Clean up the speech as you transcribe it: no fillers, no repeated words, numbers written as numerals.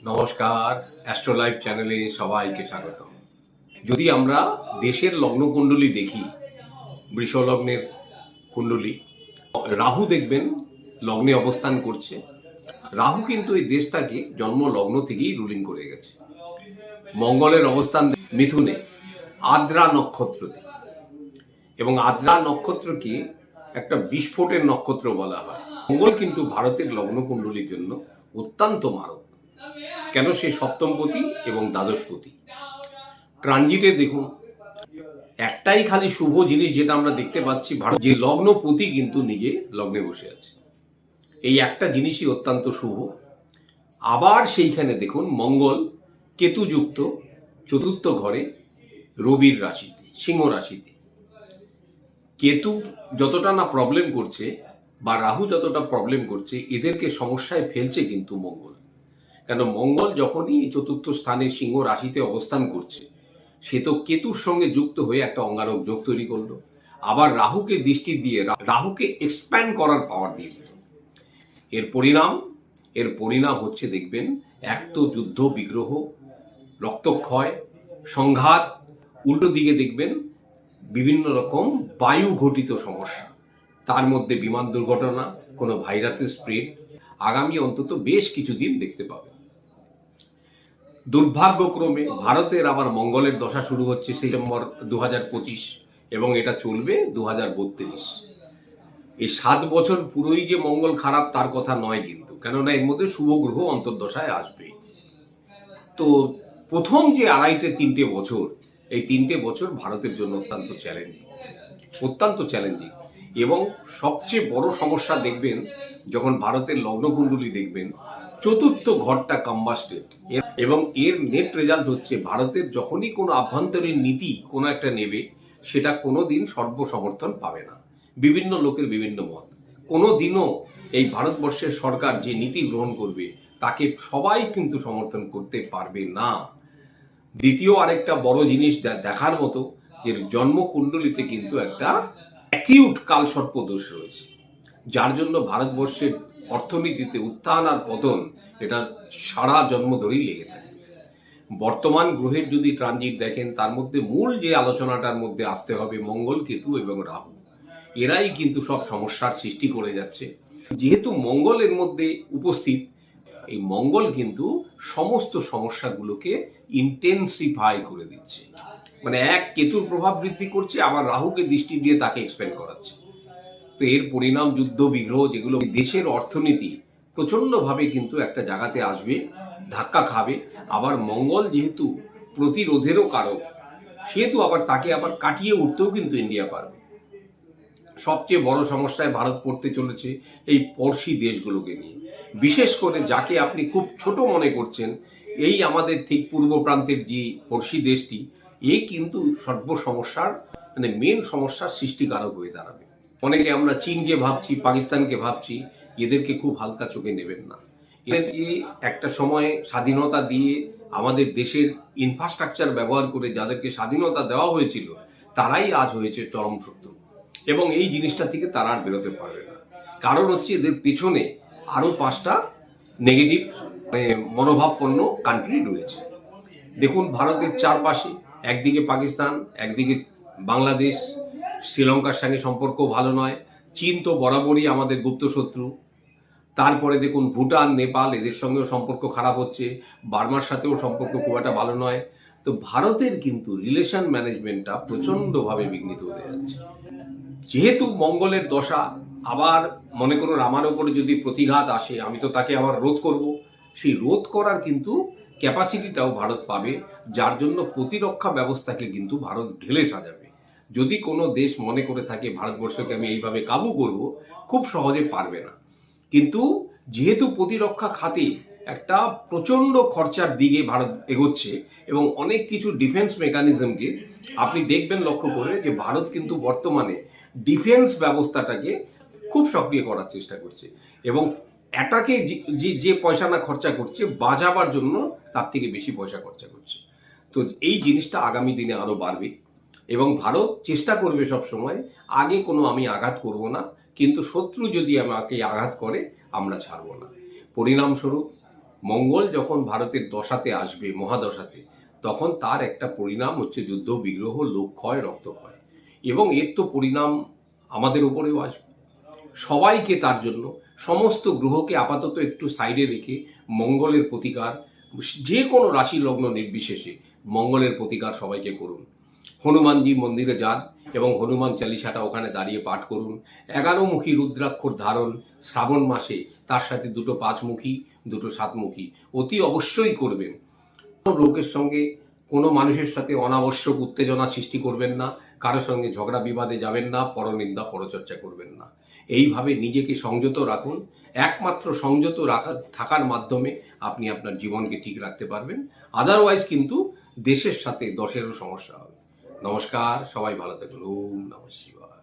নমস্কার, অ্যাস্ট্রোলাইভ চ্যানেলে সবাইকে স্বাগত। যদি আমরা দেশের লগ্ন কুণ্ডলী দেখি, বৃষ লগ্নের কুণ্ডলী, রাহু দেখবেন লগ্নে অবস্থান করছে। রাহু কিন্তু এই দেশটাকে জন্ম লগ্ন থেকেই রুলিং করে গেছে। মঙ্গলের অবস্থান মিথুনে, আদ্রা নক্ষত্রতে, এবং আদ্রা নক্ষত্রকে একটা বিস্ফোটের নক্ষত্র বলা হয়। মঙ্গল কিন্তু ভারতের লগ্ন কুণ্ডলীর জন্য অত্যন্ত মারক। কেন? সে সপ্তমপতি এবং দ্বাদশপতি। ট্রানজিটে দেখুন, একটাই খালি শুভ জিনিস যেটা আমরা দেখতে পাচ্ছি, যে লগ্নপতি কিন্তু নিজে লগ্নে বসে আছে। এই একটা জিনিসই অত্যন্ত শুভ। আবার সেইখানে দেখুন মঙ্গল কেতুযুক্ত চতুর্থ ঘরে রবির রাশিতে, সিংহ রাশিতে। কেতু যতটা না প্রবলেম করছে বা রাহু যতটা প্রবলেম করছে, এদেরকে সমস্যায় ফেলছে কিন্তু মঙ্গল। কেন? মঙ্গল যখনই চতুর্থ স্থানে সিংহ রাশিতে অবস্থান করছে, সে তো কেতুর সঙ্গে যুক্ত হয়ে একটা অঙ্গারক যোগ তৈরি করলো। আবার রাহুকে দৃষ্টি দিয়ে রাহুকে এক্সপ্যান্ড করার পাওয়ার দিয়ে দিল। এর পরিণাম হচ্ছে দেখবেন, এক তো যুদ্ধ বিগ্রহ, রক্তক্ষয়, সংঘাত। উল্টো দিকে দেখবেন বিভিন্ন রকম বায়ু ঘটিত সমস্যা, তার মধ্যে বিমান দুর্ঘটনা, কোনো ভাইরাসের স্প্রেড আগামী অন্তত বেশ কিছুদিন দেখতে পাবেন। দুর্ভাগ্যক্রমে ভারতের আবার মঙ্গলের দশা শুরু হচ্ছে সেপ্টেম্বর 2025 এবং এটা চলবে 2032। এই 7 বছর পুরোই যে মঙ্গল খারাপ তার কথা নয় কিন্তু, কেননা এর মধ্যে শুভ গ্রহ অন্তর্দশায় আসবে। তো প্রথম যে 2.5-3 বছর, এই 3 বছর ভারতের জন্য অত্যন্ত চ্যালেঞ্জিং। এবং সবচেয়ে বড় সমস্যা দেখবেন, যখন ভারতের লগ্নকুণ্ডলী দেখবেন, চতুর্থ ঘরটা কম্বাস্টেড, এবং এর নেট রেজাল্ট হচ্ছে ভারতের যখনই কোনো আভ্যন্তরীণ নীতি কোনো একটা নেবে, সেটা কোনোদিন সর্বসমর্থন পাবে না। বিভিন্ন লোকের বিভিন্ন মত। কোনোদিনও এই ভারতবর্ষের সরকার যে নীতি গ্রহণ করবে তাকে সবাই কিন্তু সমর্থন করতে পারবে না। দ্বিতীয় আরেকটা বড় জিনিস দেখার মতো, যে জন্মকুণ্ডলিতে কিন্তু একটা অ্যাকিউট কালসর্প দোষ রয়েছে, যার জন্য ভারতবর্ষের অর্থনীতিতে উত্থান আর পতন এটা সারা জন্ম ধরেই লেগে থাকে। বর্তমান গ্রহের যদি ট্রানজিট দেখেন, তার মধ্যে মূল যে আলোচনাটার মধ্যে আসতে হবে মঙ্গল, কেতু এবং রাহু। এরাই কিন্তু সব সমস্যার সৃষ্টি করে যাচ্ছে। যেহেতু মঙ্গলের মধ্যে উপস্থিত, এই মঙ্গল কিন্তু সমস্ত সমস্যাগুলোকে ইন্টেন্সিফাই করে দিচ্ছে। মানে এক কেতুর প্রভাব বৃদ্ধি করছে, আবার রাহুকে দৃষ্টি দিয়ে তাকে এক্সপ্যান্ড করাচ্ছে। তো এর পরিণাম যুদ্ধ বিগ্রহ, যেগুলো দেশের অর্থনীতি প্রচন্ডভাবে কিন্তু একটা জায়গাতে আসবে, ধাক্কা খাবে। আবার মঙ্গল যেহেতু প্রতিরোধেরও কারক, সেহেতু আবার তাকে আবার কাটিয়ে উঠতেও কিন্তু ইন্ডিয়া পারবে। সবচেয়ে বড় সমস্যায় ভারত পড়তে চলেছে এই পড়শি দেশগুলোকে নিয়ে। বিশেষ করে যাকে আপনি খুব ছোট মনে করছেন, এই আমাদের ঠিক পূর্ব প্রান্তের যে পড়শি দেশটি, এ কিন্তু সর্ব সমস্যার মানে মেন সমস্যার সৃষ্টিকারক হয়ে দাঁড়াবে। অনেকে আমরা চীনকে ভাবছি, পাকিস্তানকে ভাবছি, এদেরকে খুব হালকা চোখে নেবেন না। এদেরকে একটা সময়ে স্বাধীনতা দিয়ে আমাদের দেশের ইনফ্রাস্ট্রাকচার ব্যবহার করে যাদেরকে স্বাধীনতা দেওয়া হয়েছিল, তারাই আজ হয়েছে চরম শত্রু, এবং এই জিনিসটা থেকে তারা আর বেরোতে পারবে না। কারণ হচ্ছে এদের পেছনে আরো 5টা নেগেটিভ মনোভাবপন্ন কান্ট্রি রয়েছে। দেখুন ভারতের চারপাশে, একদিকে পাকিস্তান, একদিকে বাংলাদেশ, শ্রীলঙ্কার সঙ্গে সম্পর্ক ভালো নয়, চীন তো বরাবরই আমাদের গুপ্ত শত্রু। তারপরে দেখুন ভুটান, নেপাল, এদের সঙ্গেও সম্পর্ক খারাপ হচ্ছে, বার্মার সাথেও সম্পর্ক খুব একটা ভালো নয়। তো ভারতের কিন্তু রিলেশন ম্যানেজমেন্টটা প্রচণ্ডভাবে বিঘ্নিত হতে যাচ্ছে। যেহেতু মঙ্গলের দশা, আবার মনে করুন আমার ওপরে যদি প্রতিঘাত আসে, আমি তো তাকে আবার রোধ করব। সেই রোধ করার কিন্তু ক্যাপাসিটিটাও ভারত পাবে, যার জন্য প্রতিরক্ষা ব্যবস্থাকে কিন্তু ভারত ঢেলে সাজাবে। যদি কোনো দেশ মনে করে থাকে ভারতবর্ষকে আমি এইভাবে কাবু করব, খুব সহজে পারবে না। কিন্তু যেহেতু প্রতিরক্ষা খাতে একটা প্রচণ্ড খরচার দিকে ভারত এগোচ্ছে, এবং অনেক কিছু ডিফেন্স মেকানিজমকে আপনি দেখবেন লক্ষ্য করে, যে ভারত কিন্তু বর্তমানে ডিফেন্স ব্যবস্থাটাকে খুব সক্রিয় করার চেষ্টা করছে, এবং অ্যাটাকে যে পয়সা না খরচা করছে, বাঁচাবার জন্য তার থেকে বেশি পয়সা খরচা করছে। তো এই জিনিসটা আগামী দিনে আরো বাড়বে, এবং ভারত চেষ্টা করবে সব সময়, আগে কোনো আমি আঘাত করব না, কিন্তু শত্রু যদি আমাকে আঘাত করে আমরা ছাড়ব না। পরিণামস্বরূপ মঙ্গল যখন ভারতের দশাতে আসবে, মহাদশাতে, তখন তার একটা পরিণাম হচ্ছে যুদ্ধ, বিগ্রহ, লোকক্ষয়, রক্তক্ষয়, এবং এর তো পরিণাম আমাদের উপরেও আসবে। সবাইকে তার জন্য, সমস্ত গ্রহকে আপাতত একটু সাইডে রেখে মঙ্গলের প্রতিকার, যে কোনো রাশি লগ্ন নির্বিশেষে মঙ্গলের প্রতিকার সবাইকে করুন। হনুমানজি মন্দিরে যান এবং হনুমান চালিসাটা ওখানে দাঁড়িয়ে পাঠ করুন। 11মুখী রুদ্রাক্ষর ধারণ শ্রাবণ মাসে, তার সাথে 2টো 5মুখী, 2টো 7মুখী অতি অবশ্যই করবেন। লোকের সঙ্গে, কোনো মানুষের সাথে অনাবশ্যক উত্তেজনা সৃষ্টি করবেন না, কারোর সঙ্গে ঝগড়া বিবাদে যাবেন না, পরনিন্দা পরচর্চা করবেন না। এইভাবে নিজেকে সংযত রাখুন। একমাত্র সংযত থাকার মাধ্যমে আপনি আপনার জীবনকে ঠিক রাখতে পারবেন। আদারওয়াইজ কিন্তু দেশের সাথে দশেরও সমস্যা হবে। নমস্কার, সবাই ভালো থাকুন। ওম নমঃ শিবায়।